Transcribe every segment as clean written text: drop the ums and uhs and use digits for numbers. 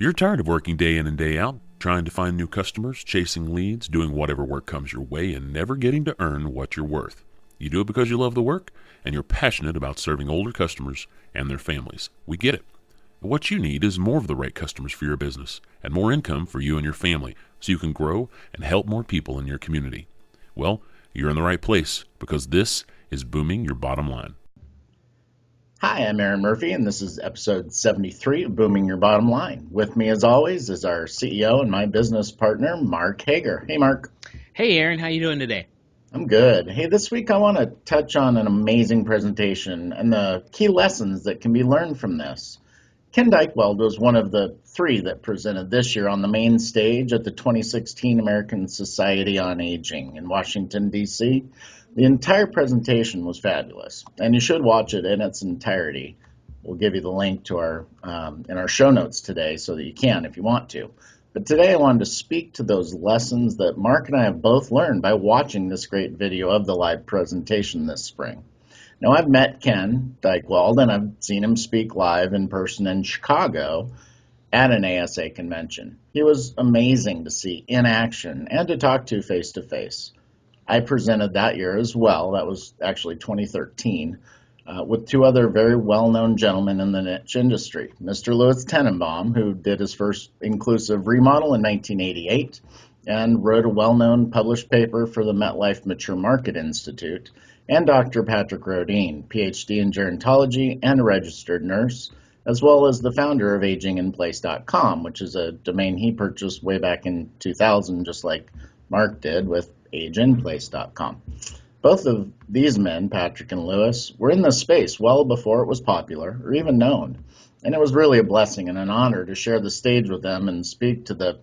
You're tired of working day in and day out, trying to find new customers, chasing leads, doing whatever work comes your way, and never getting to earn what you're worth. You do it because you love the work, and you're passionate about serving older customers and their families. We get it. What you need is more of the right customers for your business, and more income for you and your family, so you can grow and help more people in your community. Well, you're in the right place, because this is Booming Your Bottom Line. Hi, I'm Aaron Murphy, and this is episode 73 of Booming Your Bottom Line. With me, as always, is our CEO and my business partner, Mark Hager. Hey, Mark. Hey, Aaron. How you doing today? I'm good. Hey, this week I want to touch on an amazing presentation and the key lessons that can be learned from this. Ken Dychtwald was one of the three that presented this year on the main stage at the 2016 American Society on Aging in Washington, D.C. The entire presentation was fabulous, and you should watch it in its entirety. We'll give you the link to our in our show notes today so that you can if you want to. But today I wanted to speak to those lessons that Mark and I have both learned by watching this great video of the live presentation this spring. Now, I've met Ken Dychtwald, and I've seen him speak live in person in Chicago at an ASA convention. He was amazing to see in action and to talk to face-to-face. I presented that year as well. That was actually 2013, with two other very well-known gentlemen in the niche industry. Mr. Louis Tenenbaum, who did his first inclusive remodel in 1988 and wrote a well-known published paper for the MetLife Mature Market Institute, and Dr. Patrick Rodin, PhD in gerontology and a registered nurse, as well as the founder of aginginplace.com, which is a domain he purchased way back in 2000, just like Mark did with aginplace.com. Both of these men, Patrick and Louis, were in this space well before it was popular or even known, and it was really a blessing and an honor to share the stage with them and speak to the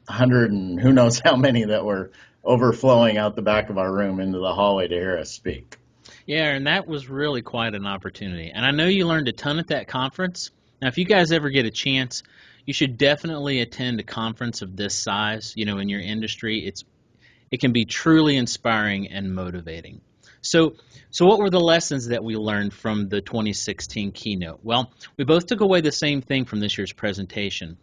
100 and who knows how many that were overflowing out the back of our room into the hallway to hear us speak. Yeah, and that was really quite an opportunity. And I know you learned a ton at that conference. Now, if you guys ever get a chance, you should definitely attend a conference of this size, in your industry. It can be truly inspiring and motivating. So what were the lessons that we learned from the 2016 keynote? Well, we both took away the same thing from this year's presentation.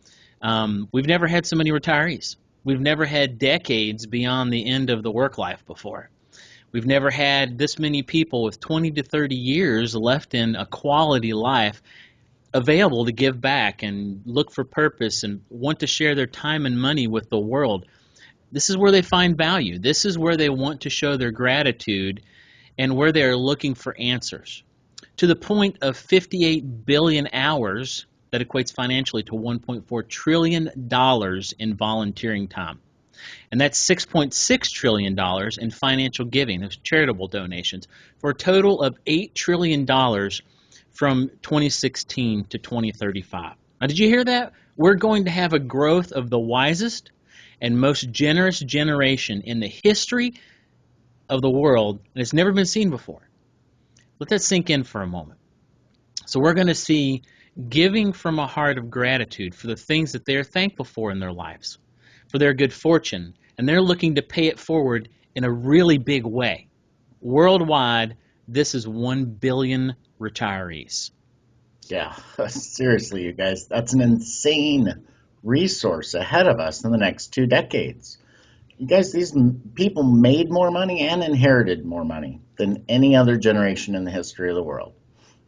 We've never had so many retirees. We've never had decades beyond the end of the work life before. We've never had this many people with 20 to 30 years left in a quality life available to give back and look for purpose and want to share their time and money with the world. This is where they find value. This is where they want to show their gratitude and where they are looking for answers. To the point of 58 billion hours, that equates financially to $1.4 trillion in volunteering time. And that's $6.6 trillion in financial giving, those charitable donations, for a total of $8 trillion from 2016 to 2035. Now, did you hear that? We're going to have a growth of the wisest and most generous generation in the history of the world, and it's never been seen before. Let that sink in for a moment. So we're going to see giving from a heart of gratitude for the things that they're thankful for in their lives, for their good fortune, and they're looking to pay it forward in a really big way. Worldwide, this is 1 billion retirees. Yeah, seriously, you guys, that's an insane resource ahead of us in the next 2 decades. You guys, these people made more money and inherited more money than any other generation in the history of the world.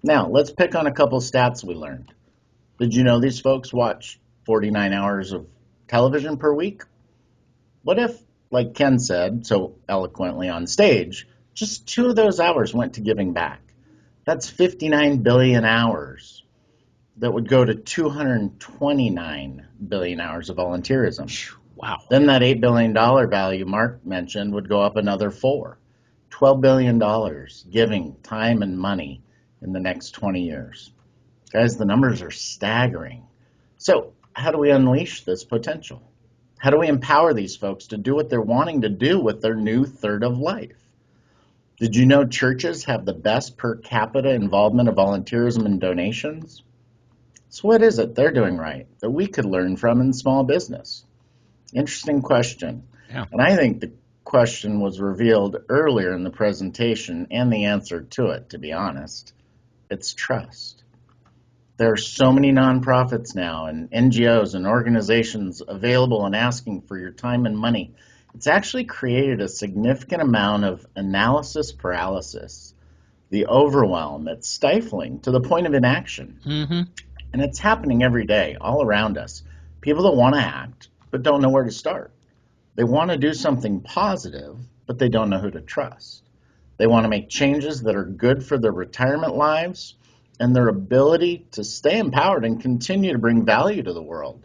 Now, let's pick on a couple stats we learned. Did you know these folks watch 49 hours of television per week? What if, like Ken said so eloquently on stage, just 2 of those hours went to giving back? That's 59 billion hours that would go to 229 billion hours of volunteerism. Wow. Then that $8 billion value Mark mentioned would go up another 4. $12 billion giving time and money in the next 20 years. Guys, the numbers are staggering. So how do we unleash this potential? How do we empower these folks to do what they're wanting to do with their new third of life? Did you know churches have the best per capita involvement of volunteerism and donations? So what is it they're doing right that we could learn from in small business? Interesting question. Yeah. And I think the question was revealed earlier in the presentation and the answer to it, to be honest. It's trust. There are so many nonprofits now and NGOs and organizations available and asking for your time and money. It's actually created a significant amount of analysis paralysis, the overwhelm. It's stifling to the point of inaction. Mm-hmm. And it's happening every day, all around us. People that want to act, but don't know where to start. They want to do something positive, but they don't know who to trust. They want to make changes that are good for their retirement lives and their ability to stay empowered and continue to bring value to the world,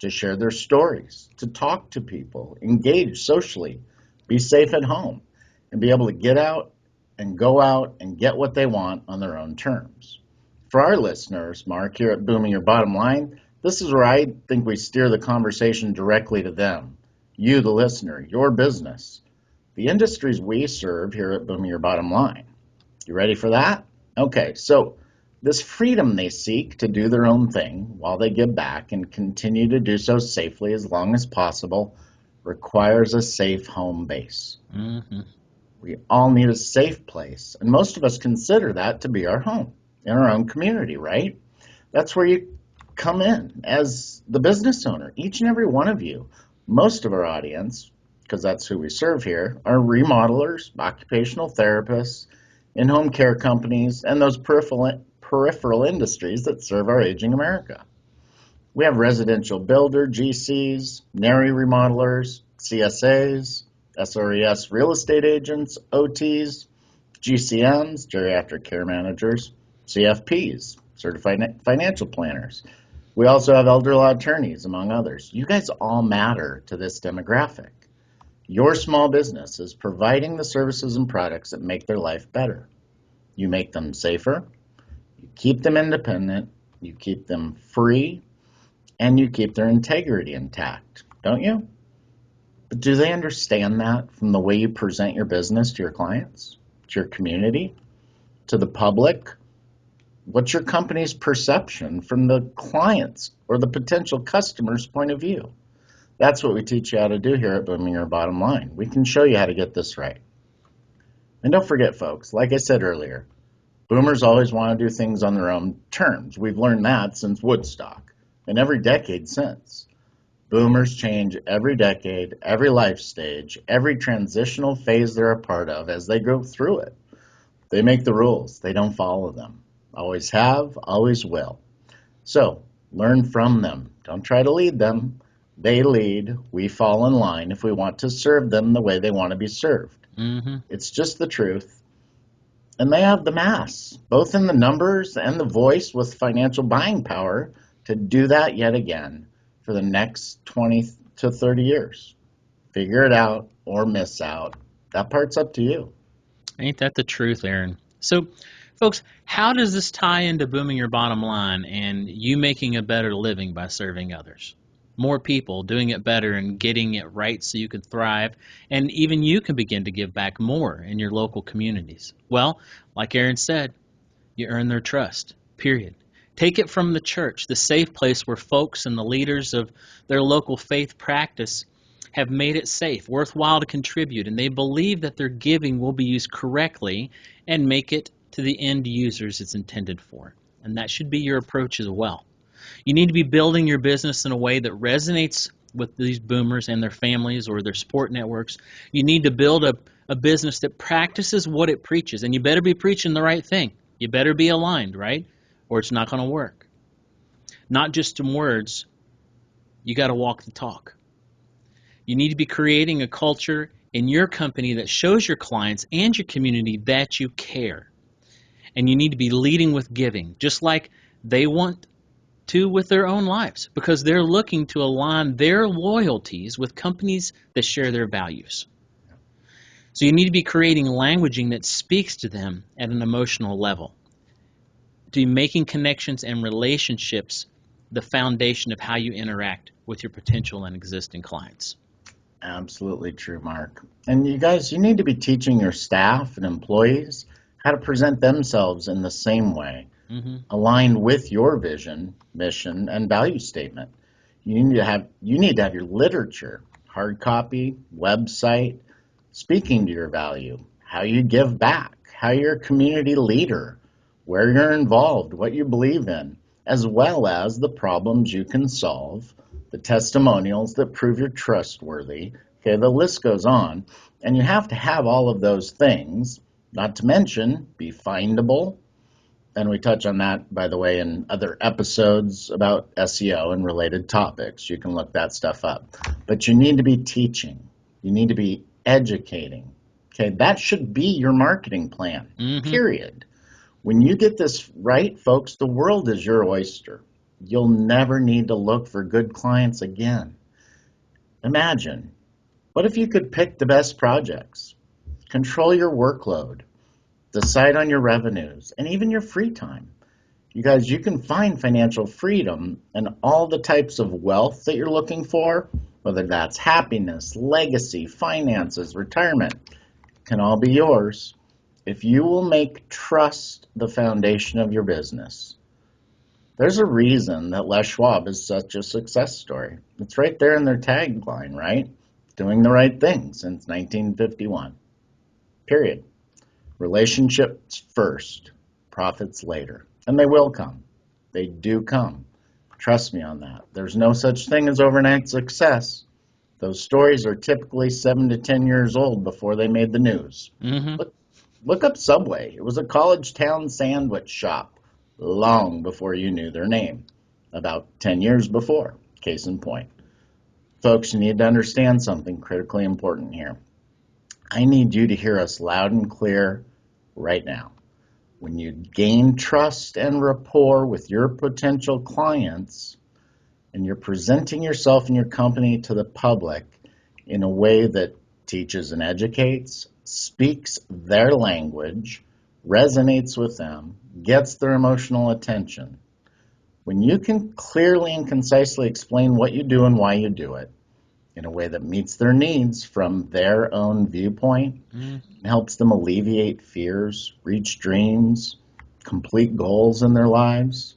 to share their stories, to talk to people, engage socially, be safe at home, and be able to get out and go out and get what they want on their own terms. For our listeners, Mark, here at Booming Your Bottom Line, this is where I think we steer the conversation directly to them. You, the listener, your business, the industries we serve here at Booming Your Bottom Line. You ready for that? Okay, so this freedom they seek to do their own thing while they give back and continue to do so safely as long as possible requires a safe home base. Mm-hmm. We all need a safe place, and most of us consider that to be our home in our own community, right? That's where you come in as the business owner. Each and every one of you, most of our audience, because that's who we serve here, are remodelers, occupational therapists, in-home care companies, and those peripheral industries that serve our aging America. We have residential builder, GCs, NARI remodelers, CSAs, SRES real estate agents, OTs, GCMs, geriatric care managers, CFPs, certified financial planners. We also have elder law attorneys, among others. You guys all matter to this demographic. Your small business is providing the services and products that make their life better. You make them safer, you keep them independent, you keep them free, and you keep their integrity intact, don't you? But do they understand that from the way you present your business to your clients, to your community, to the public? What's your company's perception from the clients or the potential customer's point of view? That's what we teach you how to do here at Booming Your Bottom Line. We can show you how to get this right. And don't forget, folks, like I said earlier, boomers always want to do things on their own terms. We've learned that since Woodstock and every decade since. Boomers change every decade, every life stage, every transitional phase they're a part of as they go through it. They make the rules. They don't follow them. Always have, always will. So learn from them. Don't try to lead them. They lead. We fall in line if we want to serve them the way they want to be served. Mm-hmm. It's just the truth. And they have the mass, both in the numbers and the voice with financial buying power to do that yet again for the next 20 to 30 years. Figure it out or miss out. That part's up to you. Ain't that the truth, Aaron? So, folks, how does this tie into booming your bottom line and you making a better living by serving others? More people doing it better and getting it right so you can thrive, and even you can begin to give back more in your local communities. Well, like Aaron said, you earn their trust, period. Take it from the church, the safe place where folks and the leaders of their local faith practice have made it safe, worthwhile to contribute, and they believe that their giving will be used correctly and make it to the end users it's intended for. And that should be your approach as well. You need to be building your business in a way that resonates with these boomers and their families or their support networks. You need to build a business that practices what it preaches, and you better be preaching the right thing. You better be aligned, right? Or it's not going to work. Not just in words, you got to walk the talk. You need to be creating a culture in your company that shows your clients and your community that you care. And you need to be leading with giving, just like they want to with their own lives, because they're looking to align their loyalties with companies that share their values. So you need to be creating languaging that speaks to them at an emotional level. To be making connections and relationships the foundation of how you interact with your potential and existing clients. Absolutely true, Mark. And you guys, you need to be teaching your staff and employees how to present themselves in the same way, aligned with your vision, mission, and value statement. You need to have your literature, hard copy, website, speaking to your value, how you give back, how you're a community leader, where you're involved, what you believe in, as well as the problems you can solve, the testimonials that prove you're trustworthy. Okay, the list goes on. And you have to have all of those things, not to mention be findable. And we touch on that, by the way, in other episodes about SEO and related topics. You can look that stuff up. But you need to be teaching. You need to be educating. Okay, that should be your marketing plan, period. When you get this right, folks, the world is your oyster. You'll never need to look for good clients again. Imagine, what if you could pick the best projects, control your workload, decide on your revenues, and even your free time? You guys, you can find financial freedom and all the types of wealth that you're looking for, whether that's happiness, legacy, finances, retirement, can all be yours if you will make trust the foundation of your business. There's a reason that Les Schwab is such a success story. It's right there in their tagline, right? Doing the right thing since 1951. Period. Relationships first, profits later. And they will come. They do come. Trust me on that. There's no such thing as overnight success. Those stories are typically 7 to 10 years old before they made the news. Look up Subway. It was a college town sandwich shop long before you knew their name. About 10 years before, case in point. Folks, you need to understand something critically important here. I need you to hear us loud and clear right now. When you gain trust and rapport with your potential clients, and you're presenting yourself and your company to the public in a way that teaches and educates, speaks their language, resonates with them, gets their emotional attention. When you can clearly and concisely explain what you do and why you do it in a way that meets their needs from their own viewpoint, and helps them alleviate fears, reach dreams, complete goals in their lives,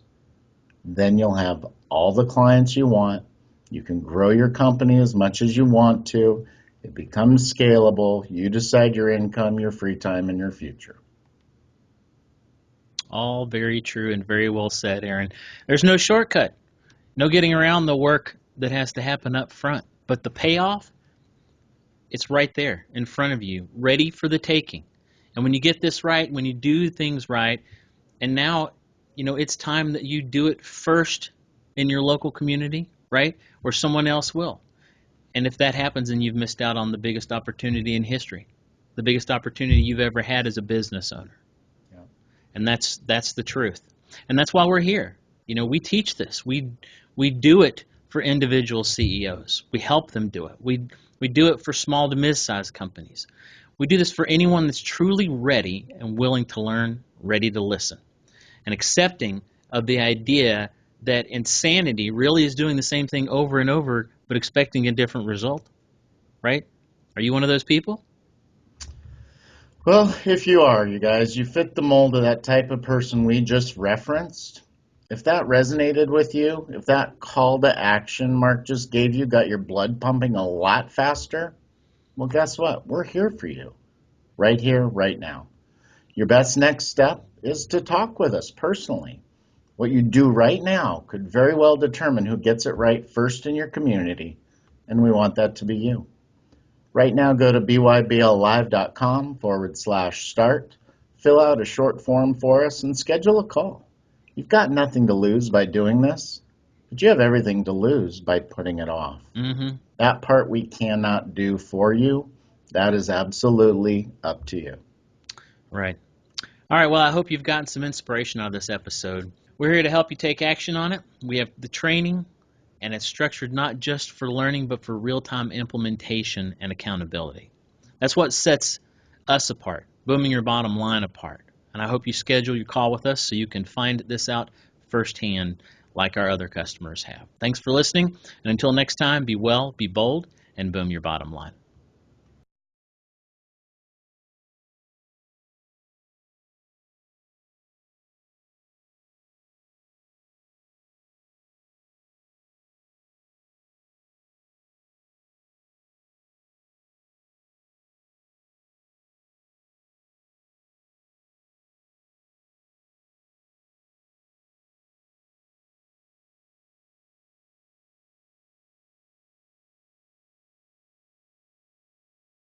then you'll have all the clients you want. You can grow your company as much as you want to. It becomes scalable. You decide your income, your free time, and your future. All very true and very well said, Aaron. There's no shortcut. No getting around the work that has to happen up front. But the payoff, it's right there in front of you, ready for the taking. And when you get this right, when you do things right, and now, it's time that you do it first in your local community, right? Or someone else will. And if that happens, then you've missed out on the biggest opportunity in history, the biggest opportunity you've ever had as a business owner. Yeah. And that's the truth. And that's why we're here. We teach this. We do it for individual CEOs. We help them do it. We do it for small to mid-sized companies. We do this for anyone that's truly ready and willing to learn, ready to listen, and accepting of the idea that insanity really is doing the same thing over and over, but expecting a different result, right? Are you one of those people? Well, if you are, you guys, you fit the mold of that type of person we just referenced. If that resonated with you, if that call to action Mark just gave you got your blood pumping a lot faster, well, guess what? We're here for you, right here, right now. Your best next step is to talk with us personally. What you do right now could very well determine who gets it right first in your community, and we want that to be you. Right now, go to bybllive.com/start, fill out a short form for us, and schedule a call. You've got nothing to lose by doing this, but you have everything to lose by putting it off. That part we cannot do for you. That is absolutely up to you. Right. All right, well, I hope you've gotten some inspiration out of this episode. We're here to help you take action on it. We have the training, and it's structured not just for learning, but for real-time implementation and accountability. That's what sets us apart, booming your bottom line apart. And I hope you schedule your call with us so you can find this out firsthand like our other customers have. Thanks for listening, and until next time, be well, be bold, and boom your bottom line.